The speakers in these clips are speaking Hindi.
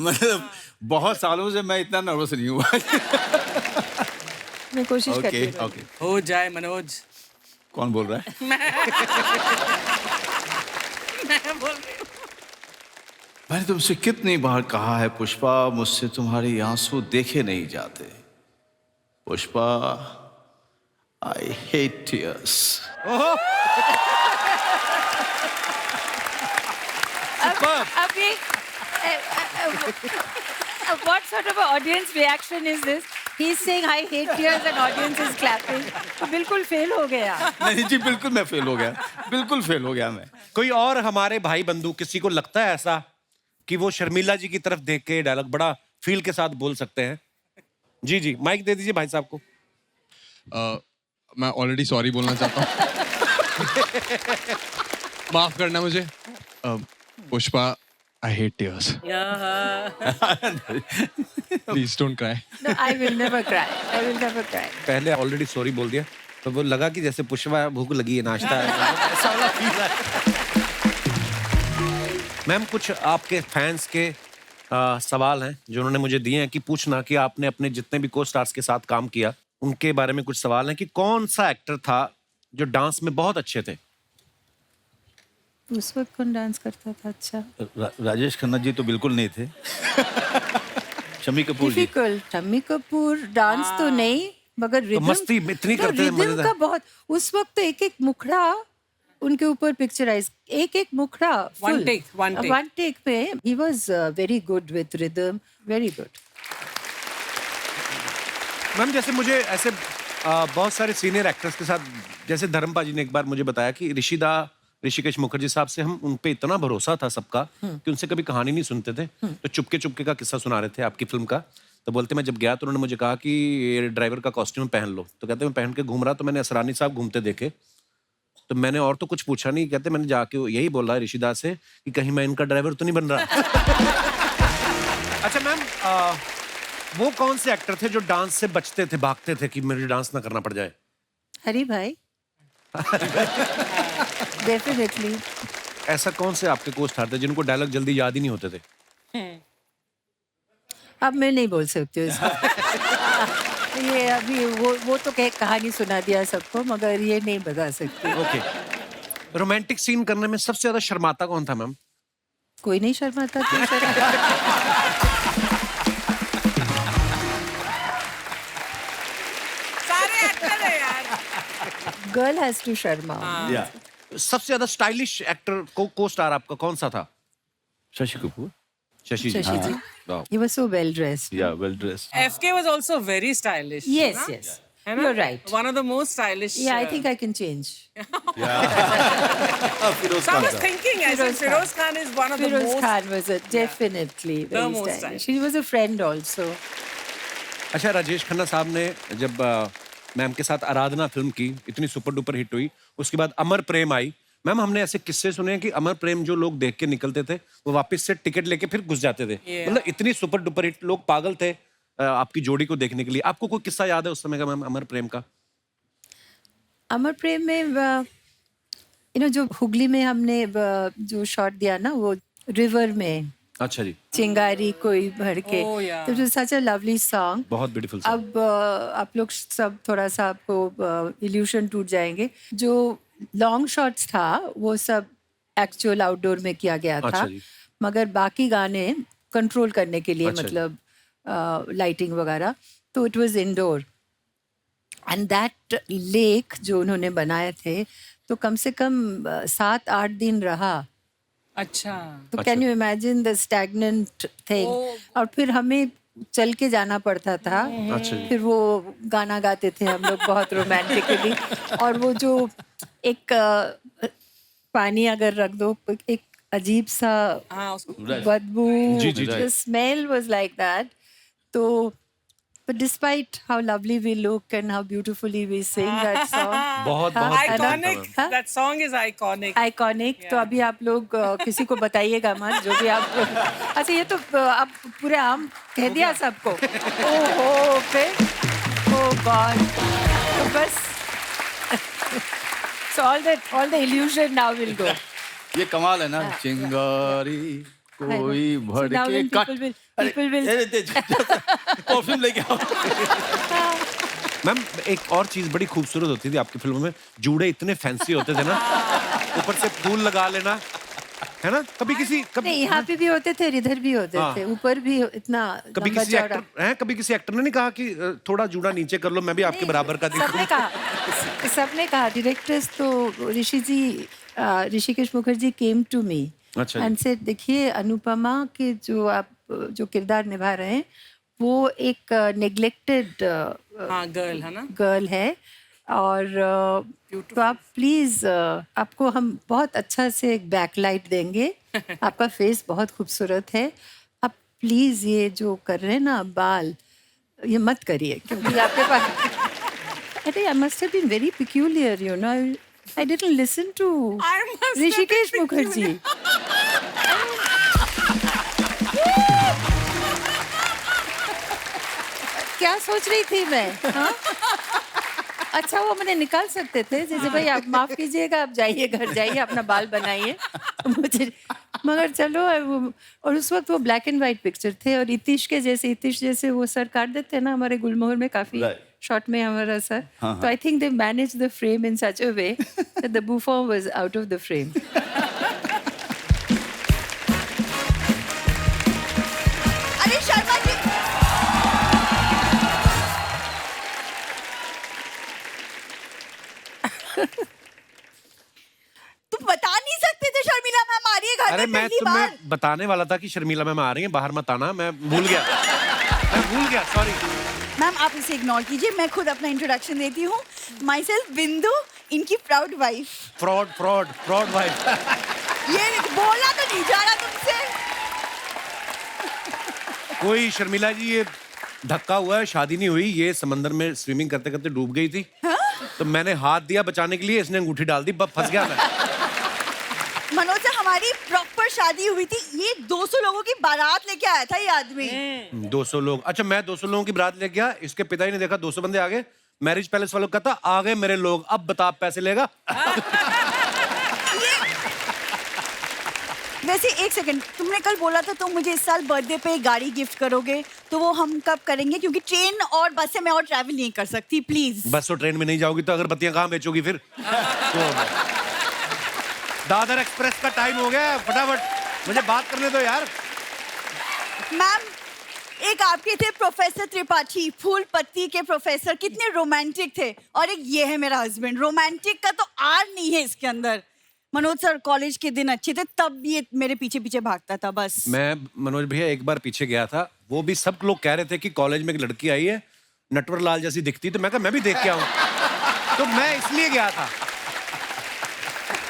मतलब बहुत सालों से मैं इतना नर्वस नहीं हुआ। मैं कोशिश करती ओके हूँ। ओके। हो जाए मनोज। कौन बोल रहा है? मैं बोल रही हूँ। मैंने तुमसे कितनी बार कहा है पुष्पा, मुझसे तुम्हारे आंसू देखे नहीं जाते। Pushpa, I hate tears. अब ये what sort of an audience reaction is this? He's saying I hate tears and audience is clapping. तो बिल्कुल फेल हो गया। नहीं जी, बिल्कुल मैं फेल हो गया, बिल्कुल फेल हो गया मैं। कोई और हमारे भाई बंधु किसी को लगता है ऐसा कि वो शर्मिला जी की तरफ देख के डायलॉग बड़ा फील के साथ बोल सकते हैं? जी जी, माइक दे दीजिए भाई साहब को। मैं ऑलरेडी सॉरी बोलना चाहता हूँ। माफ करना मुझे। Pushpa, I hate tears. Please don't cry. No, I will never cry. I will never cry. पहले ऑलरेडी सॉरी बोल दिया तो वो लगा कि जैसे पुष्पा भूख लगी है, नाश्ता है, ऐसा वाला फील है। मैम, कुछ आपके फैंस के सवाल हैं जो उन्होंने मुझे दिए हैं कि पूछना कि आपने अपने जितने भी को स्टार्स के साथ काम किया उनके बारे में कुछ सवाल हैं कि कौन सा एक्टर था जो डांस में बहुत अच्छे थे? उस वक्त कौन डांस करता था अच्छा? राजेश खन्ना जी तो बिल्कुल नहीं थे। शम्मी कपूर जी। Difficult. शम्मी कपूर डांस तो नहीं, मगर रिदम मस्ती इतनी करते थे, रिदम मजेदार। का बहुत। उस वक्त तो एक एक मुखड़ा उनके ऊपर पिक्चराइज, एक एक मुखड़ा One take. वन टेक पे he was very good with rhythm, very good. Ma'am, जैसे मुझे ऐसे बहुत सारे सीनियर एक्टर्स के साथ, जैसे धर्मपा जी ने एक बार मुझे बताया कि ऋषिकेश मुखर्जी साहब से हम उन पे इतना भरोसा था सबका कि उनसे कभी कहानी नहीं सुनते थे, तो चुपके चुपके का किस्सा सुना रहे थे आपकी फिल्म का। तो बोलते मैं जब गया तो उन्होंने मुझे कहा कि ये ड्राइवर का कॉस्ट्यूम पहन लो, तो कहते मैं पहन के घूम रहा तो मैंने असरानी साहब घूमते देखे, तो मैंने और तो कुछ पूछा नहीं, कहते मैंने जाके यही बोला ऋषिदास से कि कहीं मैं इनका ड्राइवर तो नहीं बन रहा। अच्छा मैम, वो कौन से एक्टर थे जो डांस से बचते थे, भागते थे कि मुझे डांस ना करना पड़ जाए? हरी भाई डेफिनेटली। ऐसा कौन से आपके को स्टार थे जिनको डायलॉग जल्दी याद ही नहीं होते थे? अब मैं नहीं बोल सकती हूँ इसको। ये अभी वो तो कहानी सुना दिया सबको, मगर ये नहीं बता सकती। ओके। रोमांटिक सीन करने में सबसे ज्यादा शर्माता कौन था मैम? कोई नहीं शर्माता क्यों सारे एक्टर है यार। Girl has to Sharma. या सबसे ज्यादा स्टाइलिश एक्टर को स्टार आपका कौन सा था? शशि कपूर। शशि जी। शशि जी, वाह। he was so well dressed. या well dressed. FK was also very stylish. Yes, है ना? yes. है ना? You're right. One of the most stylish. Yeah, I think I can change. Firoz So I Khan was साहब। thinking, I said Firoz Firoz Khan is one of the Firoz most. Khan was definitely The very most stylish. He was a friend also. अच्छा, राजेश खन्ना साहब ने जब मैम के साथ आराधना फिल्म की, इतनी सुपर डुपर हिट हुई, उसके बाद अमर प्रेम आई। मैम, हमने ऐसे किस्से सुने हैं कि अमर प्रेम जो लोग देख के निकलते थे वो वापस से टिकट लेके फिर घुस जाते थे। Yeah. मतलब इतनी सुपर डुपर हिट, लोग पागल थे आपकी जोड़ी को देखने के लिए। आपको कोई किस्सा याद है उस समय का मैम अमर प्रेम का? अमर प्रेम में जो हुगली में हमने जो शॉट दिया ना, वो रिवर में अच्छा जी, चिंगारी कोई भर के, Oh, yeah. तो सच अ लवली सॉन्ग। बहुत ब्यूटीफुल। अब आप लोग सब थोड़ा सा आपको इल्यूशन टूट जाएंगे। जो लॉन्ग शॉट्स था वो सब एक्चुअल आउटडोर में किया गया था, अच्छा जी। मगर बाकी गाने कंट्रोल करने के लिए, अच्छा जी। मतलब लाइटिंग वगैरह, तो it was indoor. And that lake जो उन्होंने बनाए थे, तो कम से कम 7-8 दिन रहा। अच्छा. तो can you imagine the stagnant thing. और फिर हमें चल के जाना पड़ता था। अच्छा जी। फिर वो गाना गाते थे हम लोग बहुत रोमांटिकली। और वो जो एक पानी अगर रख दो, एक अजीब सा हाँ, उसको बदबू, जी, जी, जी। the smell was like that. तो but despite how lovely we look and how beautifully we sing that song, बहुत हाँ, बहुत iconic. हाँ? That song is iconic. Iconic. तो अभी आप लोग किसी को बताइएगा मत, जो भी आप अच्छा, ये तो आप पूरे आम कह दिया सबको। ओहो, फिर ओह गॉड, तो बस so all the illusion now will go. ये कमाल है ना, चिंगारी कोई So now भड़के when cut. people will people will. Perfume लेके आओ। मैम एक और चीज बड़ी खूबसूरत होती थी आपकी फिल्मों में, जूड़े इतने फैंसी होते थे ना, ऊपर से फूल लगा लेना, है ना? कभी नहीं, यहाँ पे भी होते थे, इधर भी होते हाँ। थे, ऊपर भी इतना कभी लंबा किसी चौड़ा। एक्टर हैं, कभी किसी एक्टर ने नहीं कहा कि थोड़ा जूड़ा नीचे कर लो, मैं भी आपके बराबर का सबने दिखूं? कहा, सबने कहा। डायरेक्टर्स तो Rishikesh Mukherjee came to me अच्छा एंड सेड, देखिए अनुपमा के जो किरदार निभा रहे हैं वो एक नेग्लेक्टेड हाँ गर्ल है ना। गर्ल है, और तो आप प्लीज, आपको हम बहुत अच्छा से एक बैकलाइट देंगे, आपका फेस बहुत खूबसूरत है, आप प्लीज ये जो कर रहे हैं ना बाल, ये मत करिए, क्योंकि आपके पास अरे I must have been very peculiar, you know, I didn't listen to I must have been Rishikesh Mukherjee. क्या सोच रही थी मैं, हाँ? अच्छा वो मैंने निकाल सकते थे, जैसे भाई आप माफ कीजिएगा, आप जाइए घर जाइए, अपना बाल बनाइए मुझे, मगर चलो और उस वक्त वो ब्लैक एंड वाइट पिक्चर थे, और इतिश जैसे वो सर काट देते हैं ना हमारे गुलमोहर में, काफी शॉर्ट में हमारा सर, तो I think they manage the frame in such a way that the बुफॉन was out of the frame. अरे शर्मा जी, तुम बता नहीं सकते थे शर्मिला मैम आ रही है घर अरे में मैं पहली बार? तुम्हें बताने वाला था कि शर्मिला मैम आ रही हैं, बाहर मत आना, मैं भूल गया, सॉरी। मैम आप इसे इग्नोर कीजिए, मैं खुद अपना इंट्रोडक्शन देती हूँ। माई सेल्फ बिंदु, इनकी प्राउड वाइफ। Fraud wife. ये बोला तो नहीं जा रहा तुमसे। कोई शर्मिला जी, ये धक्का हुआ है, शादी नहीं हुई, ये समंदर में स्विमिंग करते करते डूब गई थी, तो मैंने हाथ दिया बचाने के लिए, इसने अंगूठी डाल दी, बस फंस गया मैं। मनोज से हमारी प्रॉपर शादी हुई थी, ये 200 लोगों की बारात लेके आया था ये आदमी। 200 लोग, अच्छा मैं 200 लोगों की बारात लेके गया, इसके पिता ही ने देखा 200 बंदे आ गए, मैरिज पैलेस वालों को कहता आ गए मेरे लोग, अब बता आप पैसे लेगा? वैसे एक सेकंड, तुमने कल बोला था तुम मुझे इस साल बर्थडे पे एक गाड़ी गिफ्ट करोगे, तो वो हम कब करेंगे? क्योंकि ट्रेन और बस से मैं और ट्रैवल नहीं कर सकती, प्लीज। बस और ट्रेन में नहीं जाओगी तो अगरबत्तियां कहाँ बेचोगी फिर? तो दादर एक्सप्रेस का टाइम हो गया, फटाफट मुझे बात करने दो यार। मैम, एक आपके थे प्रोफेसर त्रिपाठी, फूल पत्ती के प्रोफेसर, कितने रोमांटिक थे, और एक ये है मेरा हस्बैंड, रोमांटिक का तो आर नहीं है इसके अंदर। मनोज सर कॉलेज के दिन अच्छे थे, तब ये मेरे पीछे पीछे भागता था बस। मैं मनोज भैया एक बार पीछे गया था, वो भी सब लोग कह रहे थे कि कॉलेज में एक लड़की आई है नटवर लाल जैसी दिखती, तो मैं कहा मैं भी देख के आऊं, तो मैं इसलिए गया था।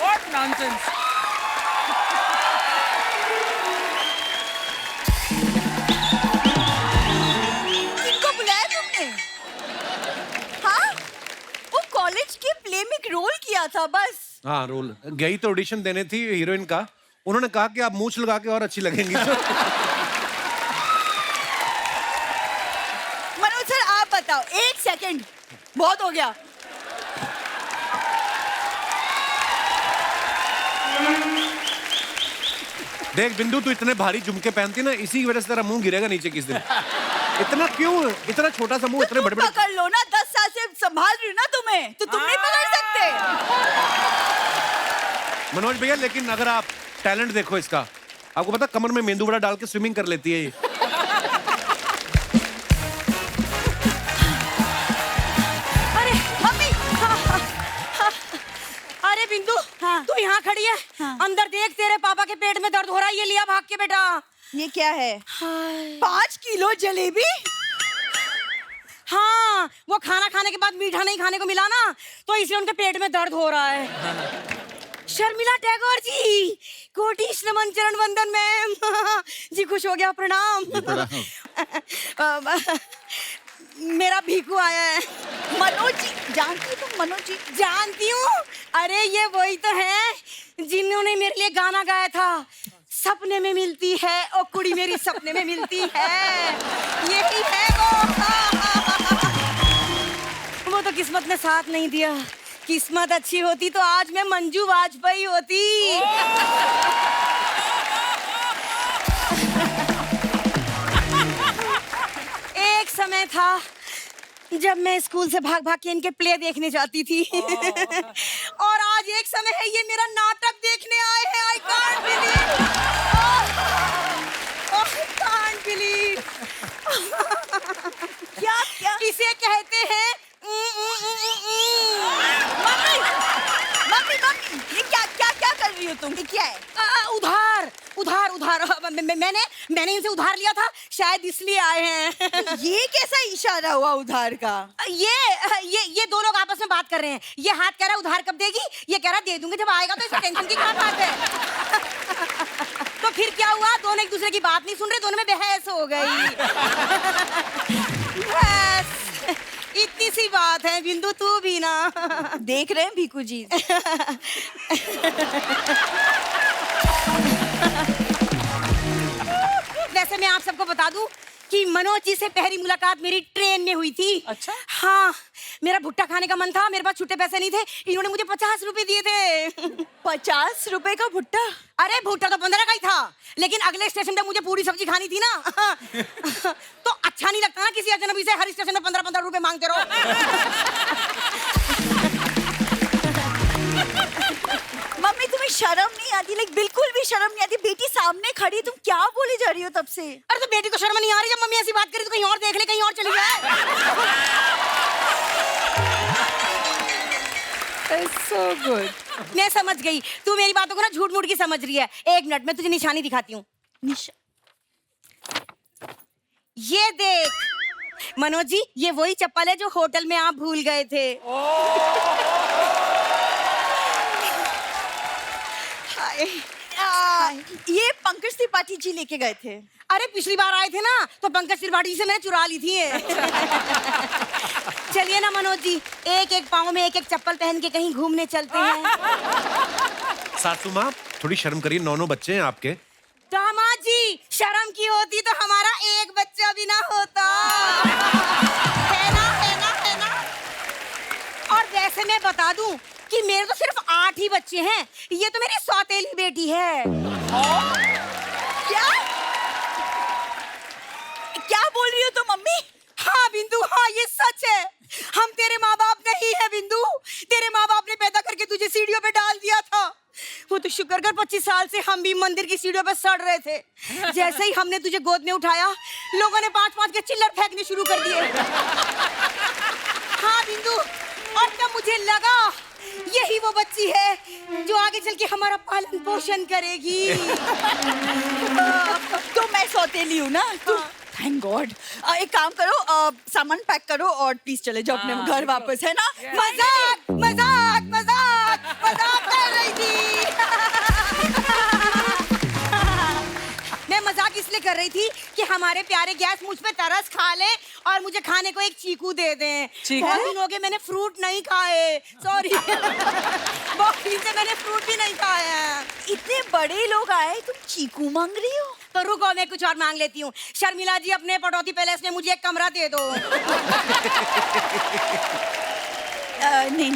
What nonsense! किनको बुलाया तुमने? हाँ, वो कॉलेज के प्ले में एक रोल किया था बस। हाँ रोल गई तो ऑडिशन देने थी हीरोइन का, उन्होंने कहा कि आप मूंछ लगा के और अच्छी लगेंगी। मनोज सर आप बताओ, एक सेकंड बहुत हो गया। देख बिंदु, तू इतने भारी झुमके पहनती ना, इसी की वजह से तेरा मुंह गिरेगा नीचे किस दिन। इतना क्यों, इतना छोटा सा मुंह, तो इतने तुम बड़े बड़े। पकड़ लो ना, 10 साल से संभाल रही हूँ ना तुम्हें, तो तुम नहीं पकड़ सकते। मनोज भैया लेकिन अगर आप टैलेंट देखो इसका, आपको पता कमर में मेंदू वड़ा डाल के स्विमिंग कर लेती है ये। अरे मम्मी, अरे बिंदु, हाँ। तू यहाँ खड़ी है, हाँ। अंदर देख, तेरे पापा के पेट में दर्द हो रहा है, ये लिया भाग के बेटा। ये क्या है? 5 किलो जलेबी? हाँ, वो खाना खाने के बाद मीठा नहीं खाने को मिला ना, तो इसलिए उनके पेट में दर्द हो रहा है। शर्मिला टैगोर जी, कोटिश नमन, चरण वंदन मैम। जी खुश हो गया, प्रणाम। मेरा भीखू आया है। मनोज जी, जानती हो तुम मनोज जी? जानती हूँ, अरे ये वही तो है जिन्होंने मेरे लिए गाना गाया था, सपने में मिलती है और कुड़ी मेरी सपने में मिलती है, यही है वो तो किस्मत ने साथ नहीं दिया, किस्मत अच्छी होती तो आज मैं मंजू वाजपेयी होती। समय था जब मैं स्कूल से भाग भाग के इनके प्ले देखने जाती थी और आज एक समय है ये मेरा नाटक देखने आए हैं। I can't believe, I can't believe. क्या क्या इसे कहते हैं मम्मी मम्मी मम्मी, ये क्या क्या क्या कर रही हो तुम? ये क्या है? उधार उधार उधार। मैंने इनसे उधार लिया था, शायद इसलिए आए हैं। ये कैसा इशारा हुआ उधार का? ये दो लोग आपस में बात कर रहे हैं। ये हाथ कह रहा है उधार कब देगी, ये कह रहा है दे दूंगी जब आएगा। तो इसमें टेंशन की क्या बात है? तो फिर क्या हुआ, दोनों एक दूसरे की बात नहीं सुन रहे, दोनों में बहस हो गई। बस इतनी सी बात है। बिंदु तू भी ना देख रहे हैं भीकू जी? वैसे मैं आप सबको बता दूं कि मनोज जी से पहली मुलाकात मेरी ट्रेन में हुई थी। अच्छा? हाँ, मेरा भुट्टा खाने का मन था, मेरे पास छुट्टे पैसे नहीं थे, इन्होंने मुझे 50 रुपए दिए थे। 50 रुपए का भुट्टा? अरे भुट्टा तो 15 का ही था, लेकिन अगले स्टेशन पे मुझे पूरी सब्जी खानी थी ना। तो अच्छा नहीं लगता ना किसी अजनबी से हर स्टेशन में 15-15 रुपए मांगते रहो। मम्मी तुम्हें शर्म नहीं आती? लाइक बिल्कुल भी शर्म नहीं आती? बेटी सामने खड़ी है, तुम क्या बोली जा रही हो तब से? अरे तो बेटी को शर्म नहीं आ रही? जब मम्मी ऐसी बात करी तो कहीं और देख ले, कहीं और चली जाए। so good. मैं समझ गई, तू मेरी बातों को ना झूठ मूठ की समझ रही है। एक मिनट में तुझे निशानी दिखाती हूँ। ये देख मनोज जी, ये वही चप्पल है जो होटल में आप भूल गए थे। ये पंकज त्रिपाठी जी लेके गए थे। अरे पिछली बार आए थे ना, तो पंकज त्रिपाठी से मैंने चुरा ली थी। चलिए ना मनोज जी, एक एक पाँव में एक एक चप्पल पहन के कहीं घूमने चलते हैं। सासू माँ थोड़ी शर्म करिए, 9 बच्चे हैं आपके। दामाद जी, शर्म की होती तो हमारा एक बच्चा भी ना होता। है ना, है ना, है ना? और वैसे मैं बता दूं कि मेरे तो सिर्फ 8 ही बच्चे हैं। ये तो मेरी सौतेली बेटी है। क्या क्या बोल रही हो तुम मम्मी? हाँ बिंदु, हाँ ये सच है। हम तेरे माँ बाप नहीं है बिंदु। तेरे माँ बाप ने पैदा करके तुझे सीढ़ियों पे डाल दिया था। वो तो शुक्र कर 25 साल से हम भी मंदिर की सीढ़ियों पे सड़ रहे थे। जैसे ही हमने तुझे गोद में उठाया, लोगों ने 5-5 के चिल्लर फेंकने शुरू कर दिए। हाँ बिंदु, और तब मुझे लगा यही वो बच्ची है जो आगे चल के हमारा पालन पोषण करेगी। तो मैं सौतेली हूँ ना? Thank God. एक काम करो, सामान पैक करो और प्लीज चले जाओ अपने घर वापस, है ना? मजाक मजाक मजाक मजाक कर रही थी। मैं मजाक इसलिए कर रही थी कि हमारे प्यारे गैस मुझ पे तरस खा ले और मुझे खाने को एक चीकू दे दें। बहुत दिन हो गए मैंने फ्रूट नहीं खाए, सॉरी। बहुत दिन से मैंने फ्रूट भी नहीं खाया। इतने बड़े लोग आए, तुम चीकू मांग रही हो? तो रुको, मैं कुछ और मांग लेती हूँ। शर्मिला जी, अपने पटौती पैलेस में मुझे एक कमरा दे दो। नहीं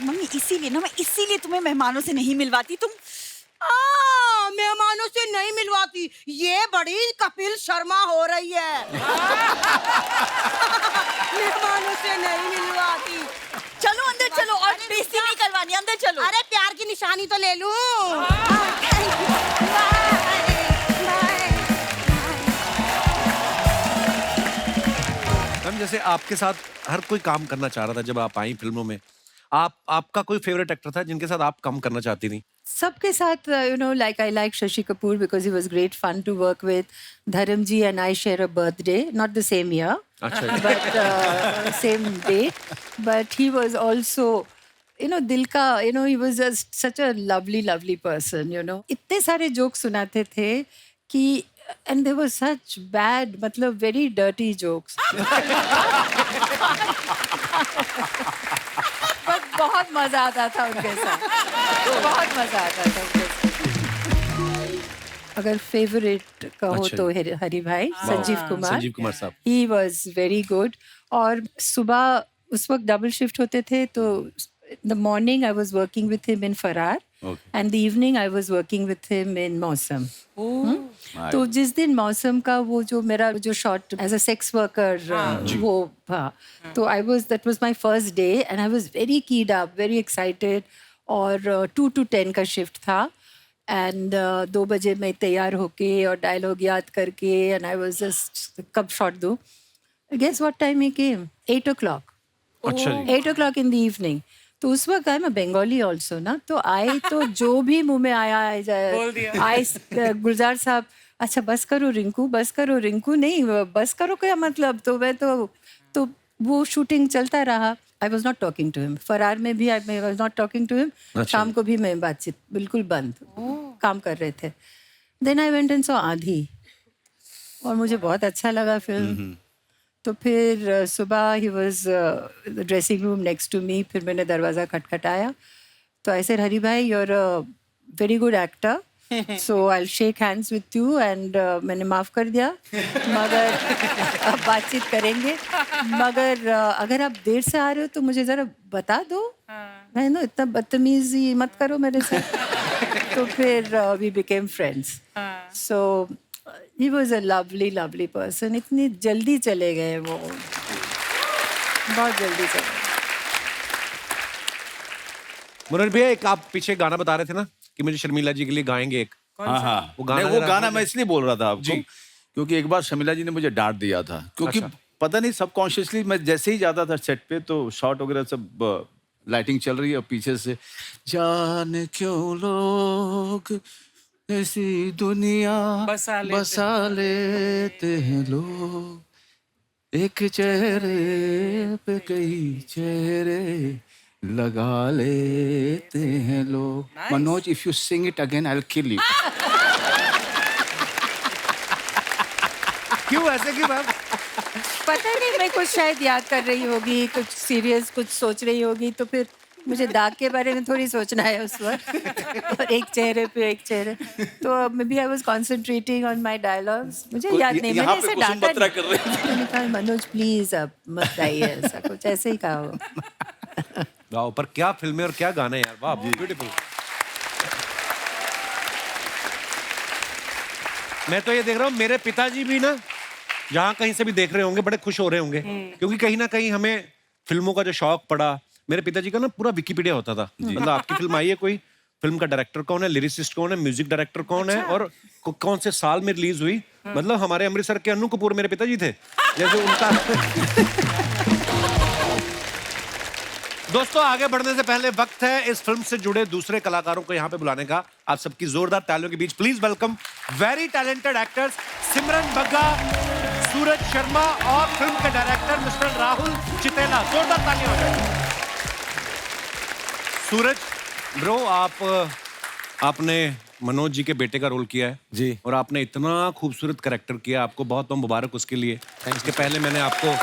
मम्मी, इसीलिए ना, मैं इसीलिए तुम्हें मेहमानों से नहीं मिलवाती। तुम मेहमानों से नहीं मिलवाती, ये बड़ी कपिल शर्मा हो रही है। मेहमानों से नहीं मिलवाती। चलो अंदर चलो, और बेइज्जती नहीं करवानी, अंदर चलो। अरे प्यार की निशानी तो ले लूं। मैम जैसे आपके साथ हर कोई काम करना चाह रहा था जब आप आई फिल्मों में, आपका कोई फेवरेट एक्टर था जिनके साथ आप काम करना चाहती थी? सबके साथ like I like Shashi Kapoor because he was great fun to work with. Dharamji and I share a birthday, not the same year, but same date. But he was also, दिल का, he was just such a lovely person, इतने सारे जोक सुनाते थे कि, and they were such bad, मतलब very dirty jokes. But बहुत मजा आता था उनके साथ, बहुत मजा आता था उनके साथ। अगर फेवरेट कहो तो हरि भाई, संजीव कुमार साहब, he was very good. और सुबह उस वक्त डबल शिफ्ट होते थे, तो the morning I was working with him in Farrar Okay. And the evening I was working with him in मौसम। Nice. तो जिस दिन मौसम का वो जो मेरा जो shot as a sex worker वो था, तो I was that was my first day and I was very keyed up, very excited. और 2 to 10 का शिफ्ट था एंड 2 बजे मैं तैयार होके और डायलॉग याद करके एंड आई वाज जस्ट कब शॉट दूँ। Guess what time he came? 8 o'clock। अच्छा जी। 8 o'clock in the evening। तो उस वक्त आई मैं बंगाली ऑल्सो ना, तो आए तो जो भी मुंह में आया बोल दिया। आए गुलजार साहब, अच्छा बस करो रिंकू, बस करो रिंकू, नहीं बस करो क्या मतलब? तो मैं तो वो शूटिंग चलता रहा। I was not talking to him. फरार में भी I was not talking to him. शाम को भी मैं बातचीत बिल्कुल बंद, काम कर रहे थे। Then I went and saw आधी और मुझे बहुत अच्छा लगा फिल्म। तो फिर सुबह he was dressing room next to me, फिर मैंने दरवाज़ा खटखटाया तो आई सेड हरी भाई you are a very good actor, so I shake hands with you and मैंने माफ़ कर दिया, मगर अब बातचीत करेंगे, मगर अगर आप देर से आ रहे हो तो मुझे ज़रा बता दो। मैं नो इतना बदतमीजी मत करो मेरे से। तो फिर we became friends. So he was a lovely person. इतनी जल्दी चले गए वो, बहुत जल्दी चले गए। मनोज भैया, एक आप पीछे गाना बता रहे थे ना कि मुझे शर्मिला जी के लिए गाएंगे एक। हाँ हाँ, वो गाना नहीं, वो जरा गाना आपने- मैं इसलिए बोल रहा था आपको क्योंकि एक बार शर्मिला जी ने मुझे डांट दिया था, क्योंकि पता नहीं सबकॉन्शियसली मैं जैसे ही जाता था सेट पे तो शॉट वगैरह सब लाइटिंग चल रही है और पीछे से जाने क्यों लोग ऐसी दुनिया बसा लेते हैं लोग, एक चेहरे पे कई चेहरे लगा लेते हैं लोग। Manoj, if you sing it again I will kill you. क्यों ऐसे क्यों मैम? पता नहीं, मैं कुछ शायद याद कर रही होगी, कुछ सीरियस कुछ सोच रही होगी, तो फिर मुझे दाग के बारे में थोड़ी सोचना है उस वक्त। और एक चेहरे पे एक चेहरे, तो maybe I was concentrating on my dialogues. मुझे याद नहीं, मैंने ऐसे डांटा नहीं। कर रहे हैं। मैंने कहा मनोज प्लीज अब मत गाइए ऐसा कुछ, ऐसे ही कहा हो। वाह, पर क्या फिल्में और क्या गाने यार, वाह ब्यूटीफुल। मैं तो ये देख रहा हूँ मेरे पिताजी भी ना जहाँ कहीं से भी देख रहे होंगे बड़े खुश हो रहे होंगे, क्योंकि कहीं ना कहीं हमें फिल्मों का जो शौक पड़ा, मेरे पिताजी का ना पूरा विकिपीडिया होता था। मतलब आपकी फिल्म आई है, कोई फिल्म का डायरेक्टर कौन है, लिरिसिस्ट कौन है, म्यूजिक डायरेक्टर कौन है और कौन से साल में रिलीज हुई। मतलब हमारे अमृतसर के अन्नू कपूर मेरे पिताजी थे, जैसे उनका। दोस्तों, आगे बढ़ने से पहले वक्त है इस फिल्म से जुड़े दूसरे कलाकारों को यहाँ पे बुलाने का। आप सबकी जोरदार तालियों के बीच please welcome very talented actors Simran Bagga, Suraj Sharma और फिल्म के डायरेक्टर मिस्टर राहुल चितेला। जोरदार तालियां हो जाए। सूरज ब्रो, आपने मनोज जी के बेटे का रोल किया है जी। और आपने इतना खूबसूरत कैरेक्टर किया, आपको बहुत बहुत मुबारक उसके लिए। इसके पहले मैंने आपको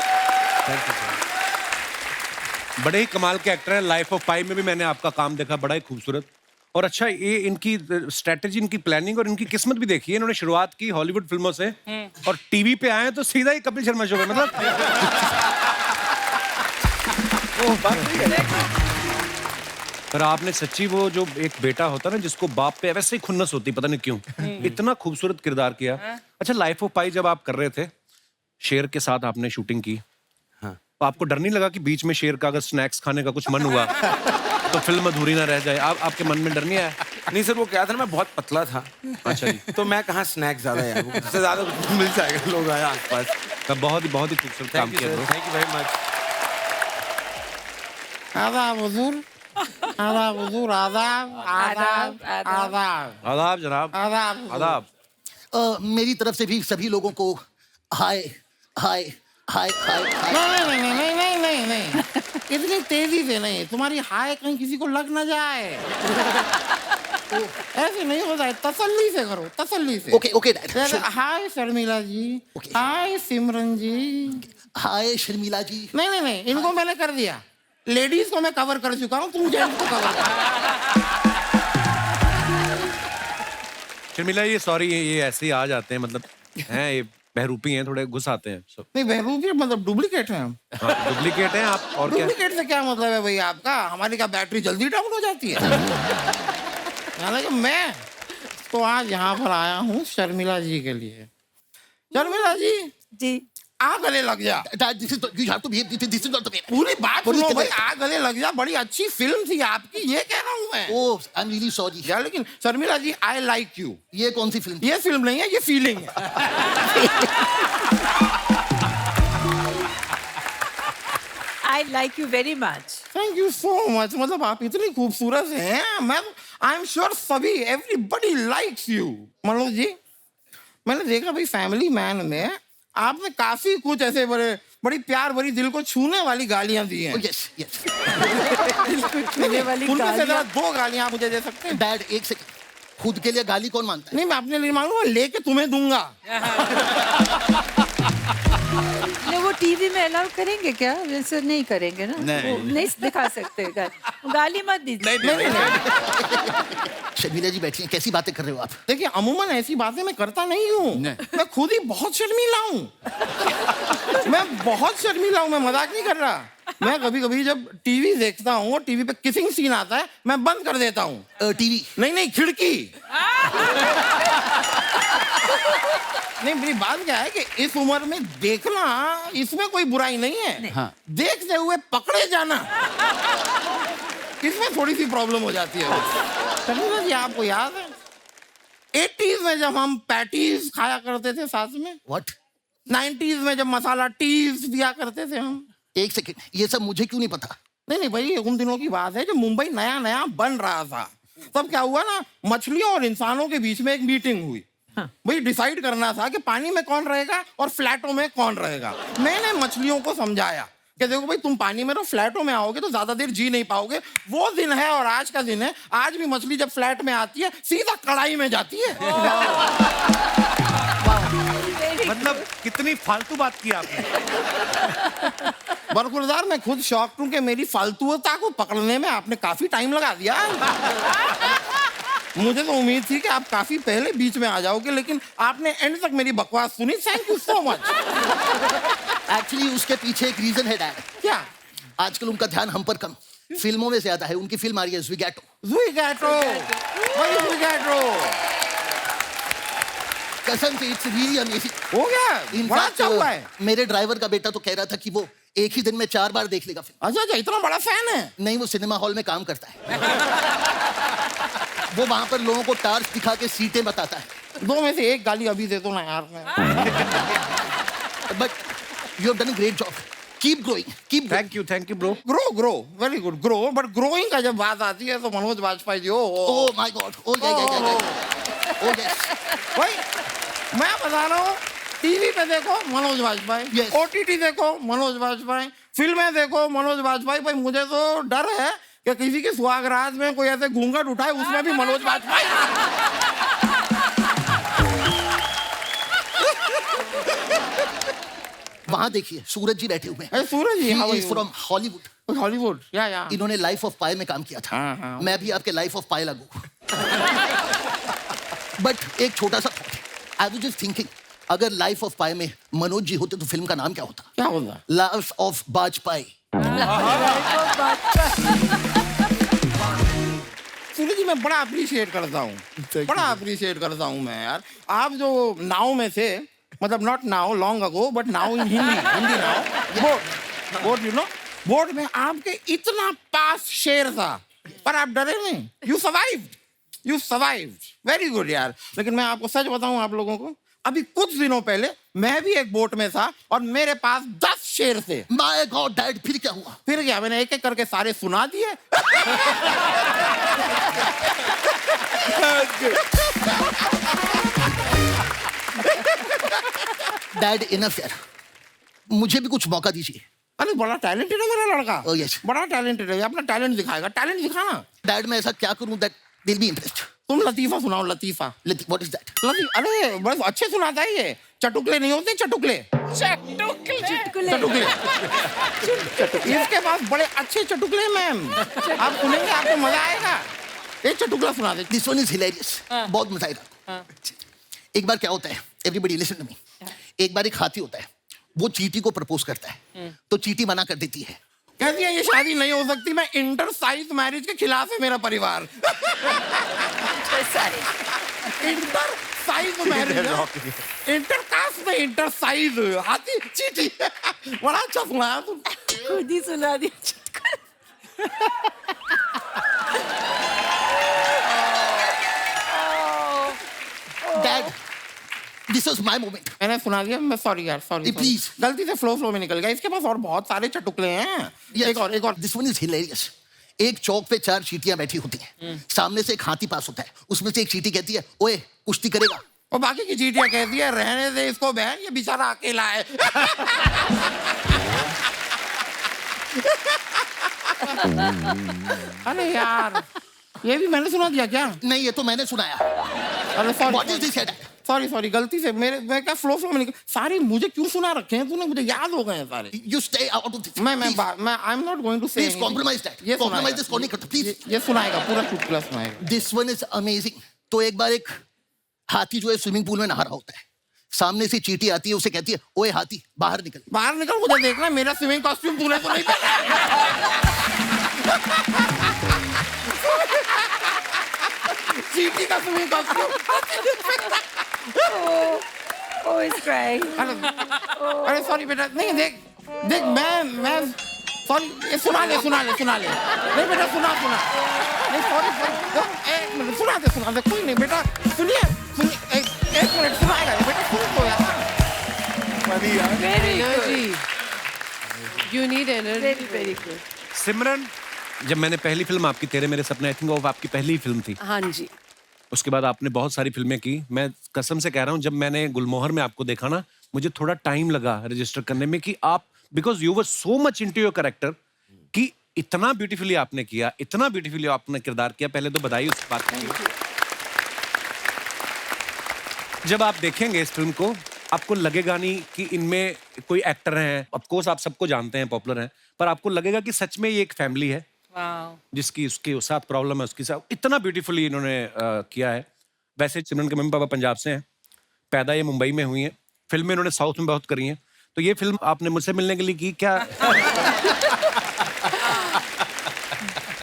बड़े ही कमाल के एक्टर हैं, लाइफ ऑफ पाई में भी मैंने आपका काम देखा, बड़ा ही खूबसूरत। और अच्छा, ये इनकी स्ट्रेटेजी, इनकी प्लानिंग और इनकी किस्मत भी देखी है। इन्होंने शुरुआत की हॉलीवुड फिल्मों से और टीवी पे आए तो सीधा ही कपिल शर्मा शो में। मतलब पर आपने सच्ची वो जो एक बेटा होता ना जिसको बाप पे वैसे ही खुन्नस होती, पता नहीं क्यों, इतना खूबसूरत किरदार किया। अच्छा, लाइफ ऑफ पाई जब आप कर रहे थे, शेर के साथ आपने शूटिंग की, तो आपको डर नहीं लगा कि बीच में शेर का अगर स्नैक्स खाने का कुछ मन हुआ तो फिल्म अधूरी ना रह जाए? आपके मन में डर नहीं आया? नहीं सर, वो क्या था ना, मैं बहुत पतला था। अच्छा जी। तो मैं कहाँ स्नैक्स ज्यादा यार, वो उससे ज्यादा कुछ मिल जाएगा, लोग आए आसपास। तब बहुत ही खूबसूरत काम किया bro। Thank you very much. आदाब हुजूर, आदाब हुजूर, आदाब आदाब आदाब आदाब जनाब। आदाब हुजूर। आदाब। मेरी तरफ से भी सभी लोगों को हाय हाय हाय हाय हाय। नहीं, इतनी तेजी से नहीं, तुम्हारी हाय कहीं किसी को लग ना जाए। ऐसे नहीं होता है, तसल्ली से करो, तसल्ली से। ओके ओके जैसे हाय शर्मिला जी, Okay. हाय सिमरन जी। हाय शर्मिला जी। नहीं, इनको मैंने कर दिया, लेडीज को मैं कवर कर चुका हूँ, तुम जेंट्स को कवर करो। शर्मिला, ये सॉरी, ये ऐसे ही आ जाते हैं, मतलब हैं ये बहरूपी हैं, थोड़े घुस आते हैं सब। नहीं, बहरूपी मतलब डुप्लीकेट है हम। डुप्लीकेट हैं आप, और क्या? डुप्लीकेट से क्या मतलब है भाई आपका? हमारी क्या बैटरी जल्दी डाउन हो जाती है? यानी कि मैं तो आज यहाँ पर आया हूँ शर्मिला जी के लिए। शर्मिला जी जी आ गले लग जा। Dad, this is not, you have to behave. This is not the way. पूरी बात पूरी सुनो तरह- भाई, आ गले लग जा बड़ी अच्छी फिल्म थी आपकी, ये कह रहा हूँ मैं। Oh, I'm really sorry. या लेकिन शर्मिला जी आई लाइक यू, ये कौन सी फिल्म? ये फिल्म नहीं है, ये फीलिंग है। I like you very much. Thank you so much. मतलब आप इतनी खूबसूरत हैं, मैं आई एम श्योर सभी everybody likes you. Manoj ji, मैंने देखा भाई फैमिली मैन में आपने काफी कुछ ऐसे बड़ी प्यार भरी दिल को छूने वाली गालियां दी हैं। Oh, yes, yes. छूने वाली उनमें से गालियां। जरा 2 गालियां आप मुझे दे सकते हैं? Dad, एक सेकंड, खुद के लिए गाली कौन मानता है? नहीं, मैं अपने लिए मांगूंगा, लेके तुम्हें दूंगा। वो टीवी में अलाउ करेंगे क्या? वैसे नहीं करेंगे ना? नहीं। वो नहीं दिखा सकते गाली मत दीजिए। शर्मिला जी बैठी हैं, कैसी बातें कर रहे हो आप? देखिए अमूमन ऐसी बातें मैं करता नहीं हूँ, मैं खुद ही बहुत शर्मीला हूँ। मैं बहुत शर्मीला हूँ, मैं मजाक नहीं कर रहा। मैं कभी कभी जब टीवी देखता हूँ और टीवी पे किसिंग सीन आता है, मैं बंद कर देता हूँ। टीवी? नहीं, खिड़की। नहीं, मेरी बात क्या है कि इस उम्र में देखना, इसमें कोई बुराई नहीं है। हाँ। देखते हुए पकड़े जाना, इसमें थोड़ी सी प्रॉब्लम हो जाती है। शर्मिला जी, आपको याद है 80s में जब हम पैटीज खाया करते थे साथ में? What? 90s में जब मसाला टीज दिया करते थे हम? एक सेकंड, ये सब मुझे क्यों नहीं पता? नहीं भाई, उन दिनों की बात है जब मुंबई नया नया बन रहा था। तब क्या हुआ ना, मछलियों और इंसानों के बीच में एक मीटिंग हुई। भाई डिसाइड करना था कि पानी में कौन रहेगा और फ्लैटों में कौन रहेगा। मैंने मछलियों को समझाया कि देखो भाई, तुम पानी में रहो, फ्लैटों में आओगे तो ज्यादा देर जी नहीं पाओगे। वो दिन है और आज का दिन है। आज भी मछली जब फ्लैट में आती है सीधा कढ़ाई में जाती है। मतलब कितनी फालतू बात की आपने। बरखुरदार, मैं खुद शौक हूं कि मेरी फालतूता को पकड़ने में आपने काफी टाइम लगा दिया। मुझे तो उम्मीद थी कि आप काफी पहले बीच में आ जाओगे, लेकिन आपने एंड तक मेरी बकवास सुनी। Thank you so much. Actually उसके पीछे एक रीजन है डैड। क्या? आजकल उनका ध्यान हम पर कम, फिल्मों में ज्यादा है। उनकी फिल्म आ रही है ज़ुइगैटो। कसम से इट्स रियली अमेजिंग। हो गया? बड़ा अच्छा हुआ है। मेरे ड्राइवर का बेटा तो कह रहा था कि वो एक ही दिन में 4 बार देख लेगा फिल्म। अच्छा, इतना बड़ा फैन है? नहीं, वो सिनेमा हॉल में काम करता है। वो वहां पर लोगों को टार्च दिखा के सीटें बताता है। 2 में से 1 गाली अभी दे दो ना यार। But you have done a great job. Keep growing, keep. Thank you bro. Grow very good, grow. But growing का जब बात आती है तो Manoj Vajpayee ji, oh my god, oh yes. भाई मैं बता रहा हूँ, टीवी पे देखो मनोज वाजपेयी, Yes. OTT देखो मनोज वाजपेयी, फिल्में देखो मनोज वाजपेयी। भाई मुझे तो डर है कि किसी के सुहागरात में कोई ऐसे घूंघट उठाए, उसमें भी मनोज वाजपेयी। वहां देखिए सूरज जी बैठे हुए हैं। सूरज जी, how are you? From Hollywood. Hollywood, या इन्होंने लाइफ ऑफ पाई में काम किया था। हाँ। मैं भी आपके लाइफ ऑफ पाई लगू। बट एक छोटा सा आई वाज जस्ट थिंकिंग, अगर लाइफ ऑफ पाई में मनोज जी होते तो फिल्म का नाम क्या होता? क्या होता? Life of Bajpai. सूरज जी, मैं बड़ा अप्रिशिएट करता हूँ, बड़ा अप्रिशिएट करता हूँ मैं यार। आप जो नाव में थे, मतलब not now long ago, but now in Hindi now, boat you know, boat में आपके इतना पास शेर था, पर आप डरे नहीं। यू सर्वाइव्ड, वेरी गुड यार। लेकिन मैं आपको सच बताऊं आप लोगों को, अभी कुछ दिनों पहले मैं भी एक बोट में था और मेरे पास 10 शेर थे। माय गॉड डैड, फिर क्या हुआ? फिर क्या, मैंने एक एक करके सारे सुना दिए। डैड इनफ यार, मुझे भी कुछ मौका दीजिए। अरे बड़ा टैलेंटेड है मेरा लड़का। Oh, yes. बड़ा टैलेंटेड है, अपना टैलेंट दिखाएगा। टैलेंट दिखाना। डैड मैं ऐसा क्या करूं that they will be interest? तुम लतीफा सुनाओ, लतीफा। What is that? अरे बस अच्छे सुनाता है ये। चटुकले नहीं होते, चटुकले। चटुकले। इसके पास बड़े अच्छे चटुकले मैम, आप सुनेंगे आपको मजा आएगा। एक चटुकला सुना दे। This one is hilarious. बहुत मजा आएगा। एक बार क्या होता है, एवरीबॉडी लिसन टू मी। एक बार एक हाथी होता है, वो चींटी को प्रपोज करता है, तो चींटी मना कर देती है। कहती है ये शादी नहीं हो सकती, मैं इंटर साइज मैरिज के खिलाफ है मेरा परिवार। इंटर साइज मैरिज, इंटरकास्ट में इंटर साइज हाथी चीटी। बड़ा अच्छा सुनाया तुम। खुद ही सुना दिया। Dad, this was my moment. मैंने सुना दिया, मैं सॉरी यार, सॉरी Please. गलती से फ्लो में निकल गया। इसके पास और बहुत सारे चटुकले हैं। एक और दिस वन इज हिलेरियस। एक चौक पे 4 चींटियां बैठी होती हैं, सामने से एक हाथी पास होता है, उसमें से एक चींटी कहती है, ओए कुश्ती करेगा? और बाकी की चीटियां कहती है, रहने दे इसको बहन, ये बेचारा अकेला है। अरे यार, ये भी मैंने सुना दिया क्या? नहीं, ये तो मैंने सुनाया। अरे What is this, sorry, Dad? Sorry, गलती से मैं क्या फ्लो में निकल। सारे मुझे क्यों सुना रखे हैं तूने? मुझे याद हो गए हैं सारे। You stay out of this. मैं I am not going to say. Please compromise that. ये Compromise this कौन नहीं करता, please. ये सुनाएगा, पूरा चुटकुला सुनाएगा। This one is amazing. तो एक बार एक हाथी जो है स्विमिंग पूल में नहा रहा होता है, सामने से चींटी आती है, उसे कहती है, ओए हाथी बाहर निकल। बाहर निकल, मुझे देखना मेरा स्विमिंग कॉस्ट्यूम तूने तो नहीं पहना। चींटी का swimming costume. Oh, he's crying. अरे सॉरी बेटा, नहीं देख मैं सॉरी, सुना ले। नहीं बेटा, सुना। नहीं सॉरी, एक मिनट सुना दे। कोई नहीं बेटा, सुनिए, एक मिनट सुनाएगा ये बेटा, सुन तो यार। Very good. Energy. You need energy. Very good. सिमरन, जब मैंने पहली फिल्म आपकी तेरे मेरे सपने, आई थिंक वो आपकी पहली फिल्म थी। हाँ जी। उसके बाद आपने बहुत सारी फिल्में की। मैं कसम से कह रहा हूँ, जब मैंने गुलमोहर में आपको देखा ना, मुझे थोड़ा टाइम लगा रजिस्टर करने में कि आप, because you were so much into your character, कि इतना ब्यूटीफुली आपने किया, इतना ब्यूटीफुली आपने किरदार किया। पहले तो बधाई उस बात के लिए। जब आप देखेंगे इस फिल्म को, आपको लगेगा नहीं कि इनमें कोई एक्टर हैं, ऑफ कोर्स आप सबको जानते हैं, पॉपुलर हैं, पर आपको लगेगा कि सच में ये एक फैमिली है जिसकी उसके साथ प्रॉब्लम है, उसके साथ इतना ब्यूटीफुली इन्होंने किया है। वैसे सिमरन के मम्मी पापा पंजाब से हैं, पैदा ये मुंबई में हुई हैं, फिल्में इन्होंने साउथ में बहुत करी हैं। तो ये फिल्म आपने मुझसे मिलने के लिए की क्या?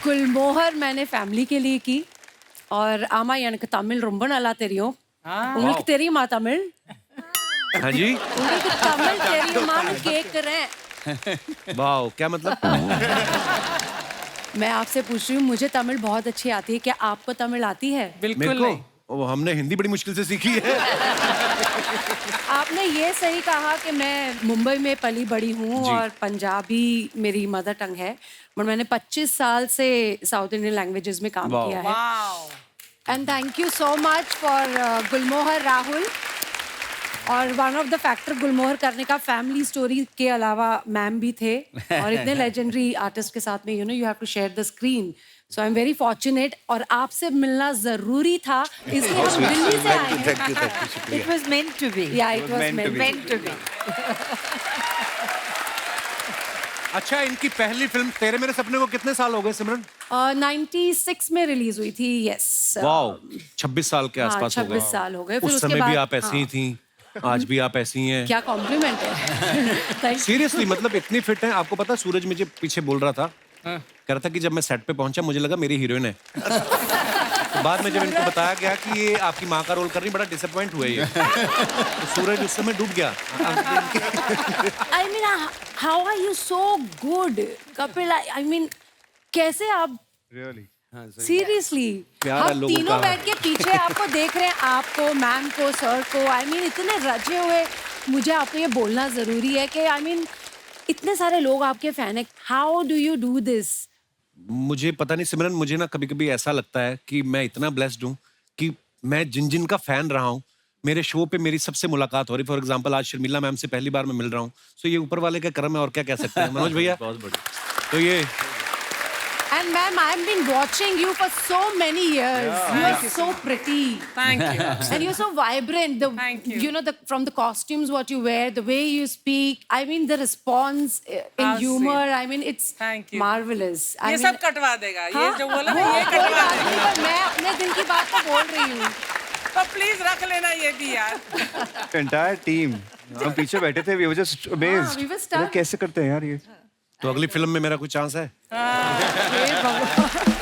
गुलमोहर मैंने फैमिली के लिए की और आमा எனக்கு தமிழ் ரொம்ப நல்லா தெரியும். உங்களுக்கு தெரியுமா தமிழ்? हाँ जी, உங்களுக்கு தமிழ் தெரியுமான்னு கேக்குறேன். वाह, क्या मतलब? मैं आपसे पूछ रही हूँ, मुझे तमिल बहुत अच्छी आती है, क्या आपको तमिल आती है? बिल्कुल नहीं। हमने हिंदी बड़ी मुश्किल से सीखी है। आपने ये सही कहा कि मैं मुंबई में पली बड़ी हूँ और पंजाबी मेरी मदर टंग है, पर मैंने 25 साल से साउथ इंडियन लैंग्वेजेस में काम किया है। And thank you so much for Gulmohar Rahul. और one of the factor Gulmohar करने का फैमिली स्टोरी के अलावा मैम भी थे और इतने लेजेंडरी आर्टिस्ट के साथ में you have to share the screen. So I am very fortunate और आपसे मिलना जरूरी था, इसलिए हम दिल्ली से आए हैं। थैंक यू, शुक्रिया। It was meant to be. Yeah, it was Meant to be. अच्छा, इनकी पहली फिल्म तेरे मेरे सपने को कितने साल हो गए सिमरन? 96 में रिलीज हुई थी। यस, वाओ, 26 साल के आसपास हो गए। 26 साल हो गए। फिर उस उसके समय बाद भी आप ऐसी ही थी, आज भी आप ऐसी हैं। क्या कॉम्प्लीमेंट है। सीरियसली, मतलब इतनी फिट हैं। आपको पता, सूरज मुझे पीछे बोल रहा था, कह रहा था कि जब मैं सेट पे पहुंचा मुझे लगा मेरी हीरोइन है। तो बाद में जब इनको बताया गया कि ये आपकी माँ का रोल कर रही, बड़ा डिसअपॉइंट हुए ये। तो सूरज उस समय डूब गया। I mean, how are you so good, Kapil? I mean, कैसे आप? सीरियसली, प्यारा हम लोगों तीनों का। बैठ के पीछे आपको देख रहे हैं, आपको, मैम को, सर को। आई मीन इतने रचे हुए। मुझे आपको ये बोलना जरूरी है कि आई मीन इतने सारे लोग आपके फैन है। How do you do this? मुझे पता नहीं सिमरन, मुझे ना कभी कभी ऐसा लगता है कि मैं इतना ब्लेस्ड हूँ कि मैं जिन जिन का फैन रहा हूँ, मेरे शो पे मेरी सबसे मुलाकात हो रही। फॉर एग्जाम्पल, आज शर्मिला मैम से पहली बार मैं मिल रहा हूँ। सो ये ऊपर वाले का करम है, और क्या कह सकते हैं मनोज भैया। बहुत बढ़िया। तो ये And ma'am, I've been watching you for so many years. You are so pretty. Thank you. And you're so vibrant. Thank you. You know, from the costumes, what you wear, the way you speak. I mean, the response in How humor. sweet. I mean, it's Thank you. marvelous. I ये mean, सब कटवा देगा। ये हाँ, जो बोला वो ना, ये कोई कटवा बात नहीं, देगा। पर मैं अपने दिल की बात तो बोल रही हूँ। तो प्लीज रख लेना ये भी यार। एंटायर टीम हम पीछे बैठे थे, we were just amazed. we were stunned. कैसे करते हैं यार ये? तो अगली फिल्म में मेरा कोई चांस है? हे भगवान।